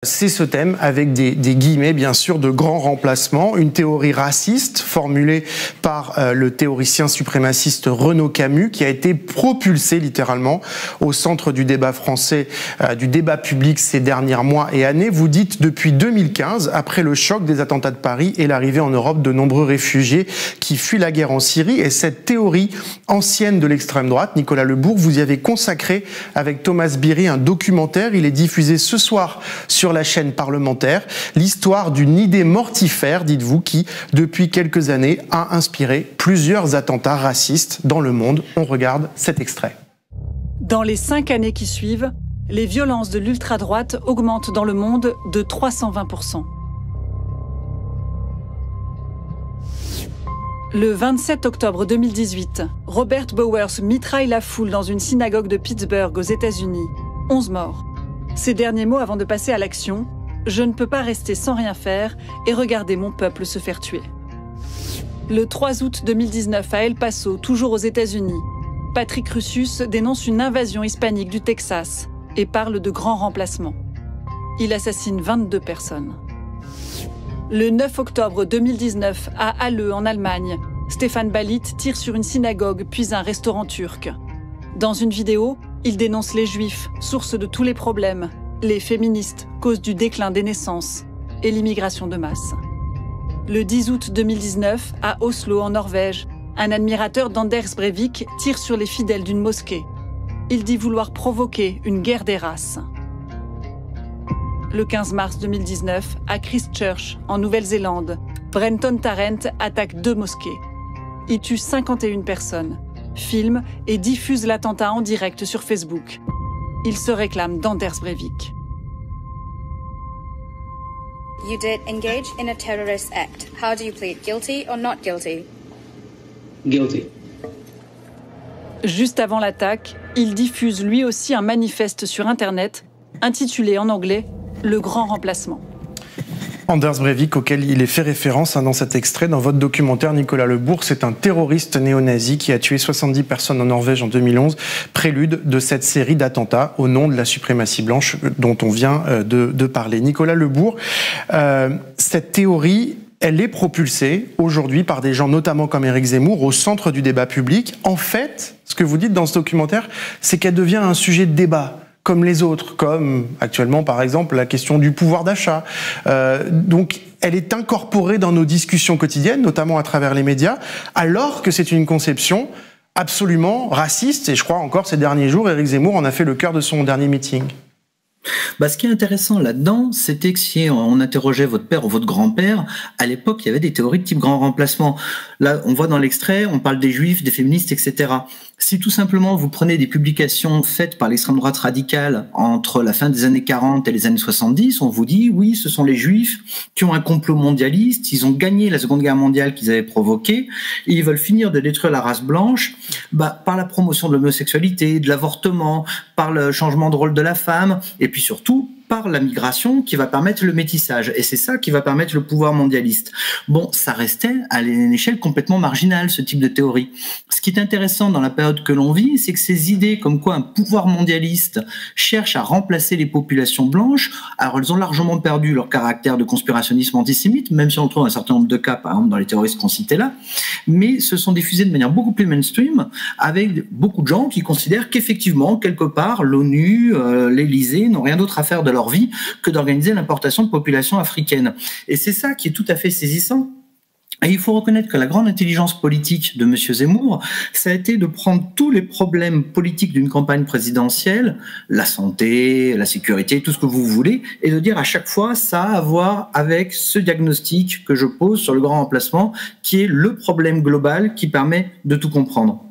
C'est ce thème avec des guillemets bien sûr de grand remplacement, une théorie raciste formulée par le théoricien suprémaciste Renaud Camus qui a été propulsée littéralement au centre du débat français, du débat public ces derniers mois et années. Vous dites depuis 2015, après le choc des attentats de Paris et l'arrivée en Europe de nombreux réfugiés qui fuient la guerre en Syrie, et cette théorie ancienne de l'extrême droite, Nicolas Lebourg, vous y avez consacré avec Thomas Biry un documentaire. Il est diffusé ce soir sur la chaîne parlementaire, l'histoire d'une idée mortifère, dites-vous, qui, depuis quelques années, a inspiré plusieurs attentats racistes dans le monde. On regarde cet extrait. Dans les 5 années qui suivent, les violences de l'ultra-droite augmentent dans le monde de 320%. Le 27 octobre 2018, Robert Bowers mitraille la foule dans une synagogue de Pittsburgh aux États-Unis. 11 morts. Ses derniers mots avant de passer à l'action: « Je ne peux pas rester sans rien faire et regarder mon peuple se faire tuer ». Le 3 août 2019, à El Paso, toujours aux États-Unis, Patrick Russus dénonce une invasion hispanique du Texas et parle de grand remplacement. Il assassine 22 personnes. Le 9 octobre 2019, à Halle, en Allemagne, Stéphane Balit tire sur une synagogue puis un restaurant turc. Dans une vidéo, il dénonce les Juifs, source de tous les problèmes, les féministes, cause du déclin des naissances, et l'immigration de masse. Le 10 août 2019, à Oslo, en Norvège, un admirateur d'Anders Breivik tire sur les fidèles d'une mosquée. Il dit vouloir provoquer une guerre des races. Le 15 mars 2019, à Christchurch, en Nouvelle-Zélande, Brenton Tarrant attaque 2 mosquées. Il tue 51 personnes, filme et diffuse l'attentat en direct sur Facebook. Il se réclame d'Anders Breivik. You did engage in a terrorist act. How do you plead, guilty or not guilty? Guilty. Juste avant l'attaque, il diffuse lui aussi un manifeste sur Internet, intitulé en anglais « Le grand remplacement ». Anders Breivik, auquel il est fait référence dans cet extrait, dans votre documentaire, Nicolas Lebourg, c'est un terroriste néo-nazi qui a tué 70 personnes en Norvège en 2011, prélude de cette série d'attentats au nom de la suprématie blanche dont on vient de parler. Nicolas Lebourg, cette théorie, elle est propulsée aujourd'hui par des gens notamment comme Éric Zemmour au centre du débat public. En fait, ce que vous dites dans ce documentaire, c'est qu'elle devient un sujet de débat comme les autres, comme actuellement par exemple la question du pouvoir d'achat. Donc elle est incorporée dans nos discussions quotidiennes, notamment à travers les médias, alors que c'est une conception absolument raciste. Et je crois encore ces derniers jours, Éric Zemmour en a fait le cœur de son dernier meeting. Ce qui est intéressant là-dedans, c'était que si on interrogeait votre père ou votre grand-père, à l'époque, il y avait des théories de type grand remplacement. Là, on voit dans l'extrait, on parle des juifs, des féministes, etc. Si tout simplement vous prenez des publications faites par l'extrême droite radicale entre la fin des années 40 et les années 70, on vous dit, oui, ce sont les juifs qui ont un complot mondialiste, ils ont gagné la Seconde Guerre mondiale qu'ils avaient provoquée, et ils veulent finir de détruire la race blanche par la promotion de l'homosexualité, de l'avortement, par le changement de rôle de la femme, et puis surtout par la migration qui va permettre le métissage. Et c'est ça qui va permettre le pouvoir mondialiste. Bon, ça restait à une échelle complètement marginale, ce type de théorie. Ce qui est intéressant dans la période que l'on vit, c'est que ces idées comme quoi un pouvoir mondialiste cherche à remplacer les populations blanches, alors elles ont largement perdu leur caractère de conspirationnisme antisémite, même si on trouve un certain nombre de cas, par exemple dans les terroristes qu'on citait là, mais se sont diffusés de manière beaucoup plus mainstream, avec beaucoup de gens qui considèrent qu'effectivement, quelque part, l'ONU, l'Élysée n'ont rien d'autre à faire de leur vie que d'organiser l'importation de populations africaines. Et c'est ça qui est tout à fait saisissant. Et il faut reconnaître que la grande intelligence politique de M. Zemmour, ça a été de prendre tous les problèmes politiques d'une campagne présidentielle, la santé, la sécurité, tout ce que vous voulez, et de dire à chaque fois, ça a à voir avec ce diagnostic que je pose sur le grand remplacement, qui est le problème global qui permet de tout comprendre.